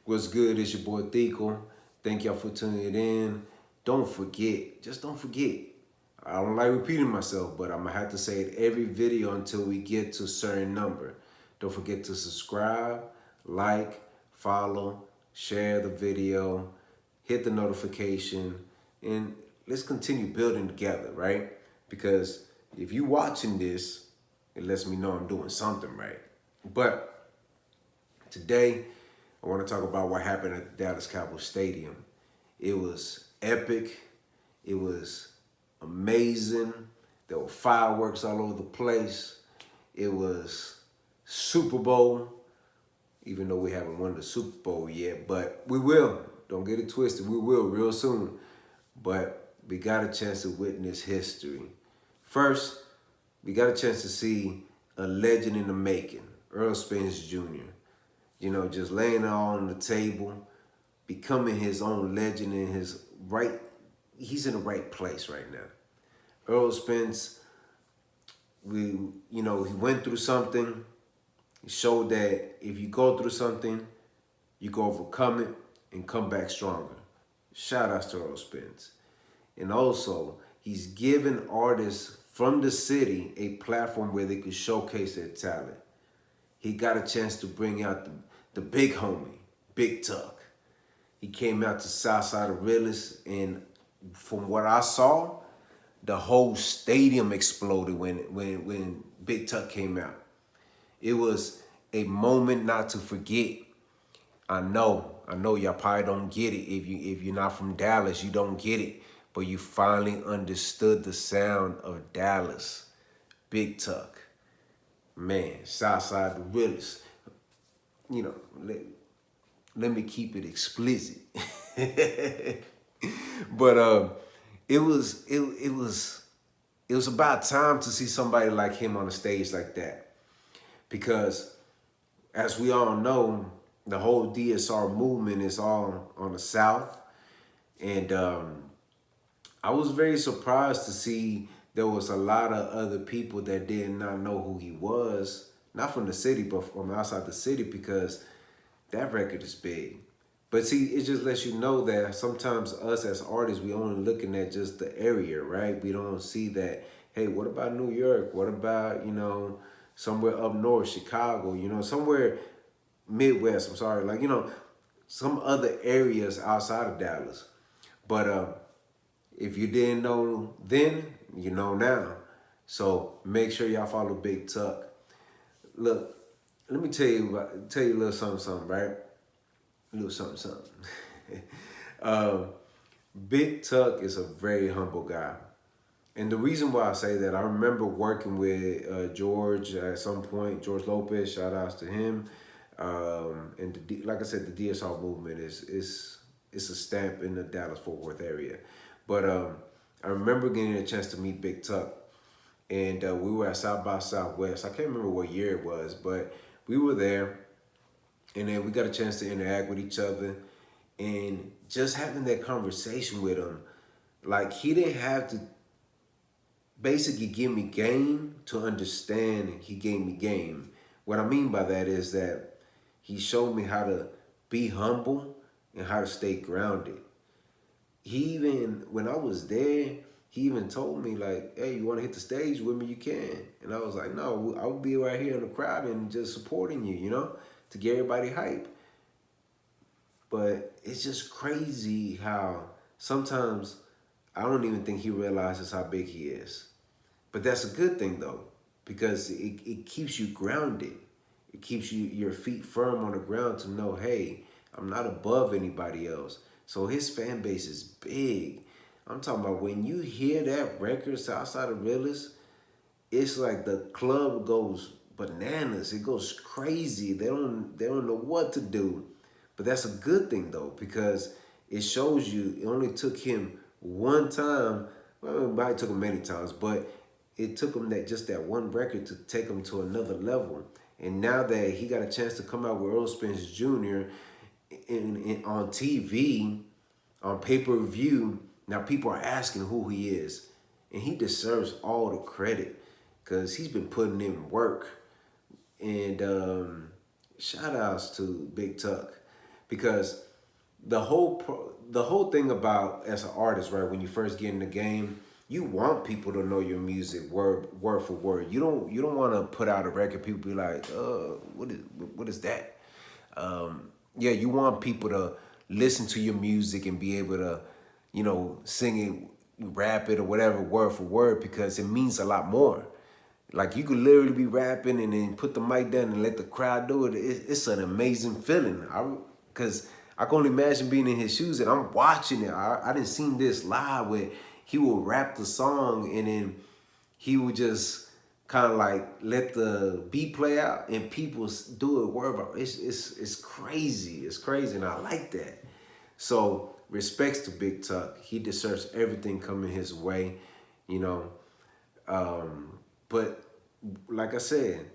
What's good? It's your boy Thico. Thank y'all for tuning in. Don't forget, just don't forget. I don't like repeating myself, but I'm gonna have to say it every video until we get to a certain number. Don't forget to subscribe, like, follow, share the video, hit the notification, and let's continue building together, right? Because if you watching this, it lets me know I'm doing something right. But today, I want to talk about what happened at the Dallas Cowboys Stadium. It was epic. It was amazing. There were fireworks all over the place. It was Super Bowl, even though we haven't won the Super Bowl yet, but we will. Don't get it twisted. We will real soon. But we got a chance to witness history. First, we got a chance to see a legend in the making, Errol Spence Jr. You know, just laying it all on the table, becoming his own legend in his right. He's in the right place right now. Errol Spence, he went through something. He showed that if you go through something, you can overcome it and come back stronger. Shout outs to Errol Spence. And also, he's given artists from the city a platform where they could showcase their talent. He got a chance to bring out the big homie, Big Tuck. He came out to Southside da Realist, and from what I saw, the whole stadium exploded when Big Tuck came out. It was a moment not to forget. I know y'all probably don't get it. If you're not from Dallas, you don't get it. But you finally understood the sound of Dallas. Big Tuck. Man, Southside the realest. You know, let me keep it explicit. But it was about time to see somebody like him on a stage like that. Because as we all know, the whole DSR movement is all on the South. And I was very surprised to see there was a lot of other people that did not know who he was, not from the city, but from outside the city, because that record is big. But see, it just lets you know that sometimes us as artists, we only looking at just the area, right? We don't see that, hey, what about New York? What about, somewhere up north, Chicago, somewhere Midwest, I'm sorry, some other areas outside of Dallas. But if you didn't know then, you know now. So make sure y'all follow Big Tuck. Look, let me tell you a little something, right? A little something. Big Tuck is a very humble guy. And the reason why I say that, I remember working with George at some point, George Lopez, shout outs to him. And like I said, the DSR movement is a stamp in the Dallas-Fort Worth area. But I remember getting a chance to meet Big Tuck. And we were at South by Southwest. I can't remember what year it was, but we were there. And then we got a chance to interact with each other. And just having that conversation with him, like he didn't have to basically give me game to understand he gave me game. What I mean by that is that he showed me how to be humble and how to stay grounded. He even, when I was there, he even told me like, hey, you want to hit the stage with me? You can. And I was like, no, I'll be right here in the crowd and just supporting you, to get everybody hype. But it's just crazy how sometimes I don't even think he realizes how big he is. But that's a good thing though, because it keeps you grounded. It keeps your feet firm on the ground to know, hey, I'm not above anybody else. So his fan base is big. I'm talking about when you hear that record, Southside da Realist, it's like the club goes bananas. It goes crazy. They don't know what to do. But that's a good thing though, because it shows you it only took him one time. Well, it might took him many times, but it took him that one record to take him to another level. And now that he got a chance to come out with Errol Spence Jr. On TV, on pay-per-view, now people are asking who he is. And he deserves all the credit because he's been putting in work. And shout outs to Big Tuck, because the whole thing about as an artist, right? When you first get in the game, you want people to know your music word for word. You don't want to put out a record. People be like, what is that? Yeah, you want people to listen to your music and be able to, sing it, rap it, or whatever, word for word, because it means a lot more. Like you could literally be rapping and then put the mic down and let the crowd do it. It's an amazing feeling. Cause I can only imagine being in his shoes and I'm watching it. I didn't see this live where he would rap the song and then he would just kind of like let the beat play out and people do it word by word. It's crazy. It's crazy, and I like that. So respects to Big Tuck. He deserves everything coming his way, you know. But like I said,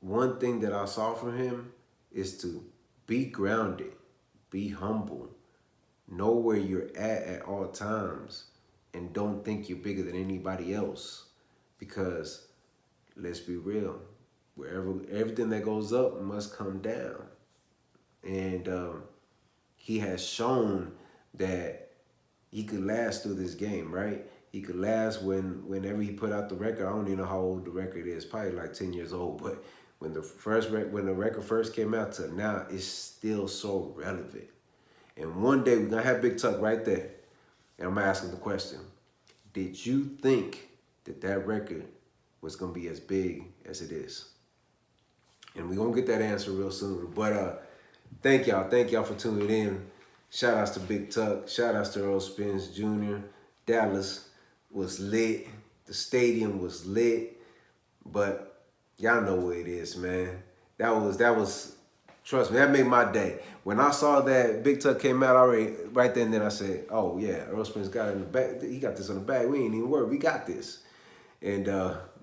one thing that I saw from him is to be grounded, be humble, know where you're at all times, and don't think you're bigger than anybody else. Because let's be real, wherever everything that goes up must come down. And he has shown that he could last through this game, right? He could last whenever he put out the record. I don't even know how old the record is, probably like 10 years old. But when the record first came out to now, it's still so relevant. And one day we're gonna have Big Tuck right there, and I'm asking the question: did you think that record was gonna be as big as it is? And we're gonna get that answer real soon. But thank y'all for tuning in. Shout outs to Big Tuck. Shout outs to Errol Spence Jr. Dallas was lit. The stadium was lit. But y'all know what it is, man. That was trust me, that made my day. When I saw that Big Tuck came out already, right then and then I said, oh yeah, Errol Spence got it in the back. He got this on the bag. We ain't even worried. We got this. And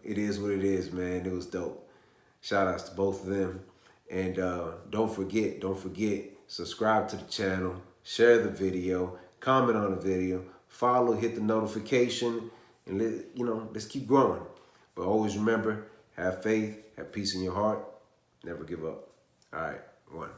it is what it is, man. It was dope. Shout outs to both of them. And don't forget, subscribe to the channel, share the video, comment on the video, follow, hit the notification, and let's keep growing. But always remember, have faith, have peace in your heart, never give up. All right, one.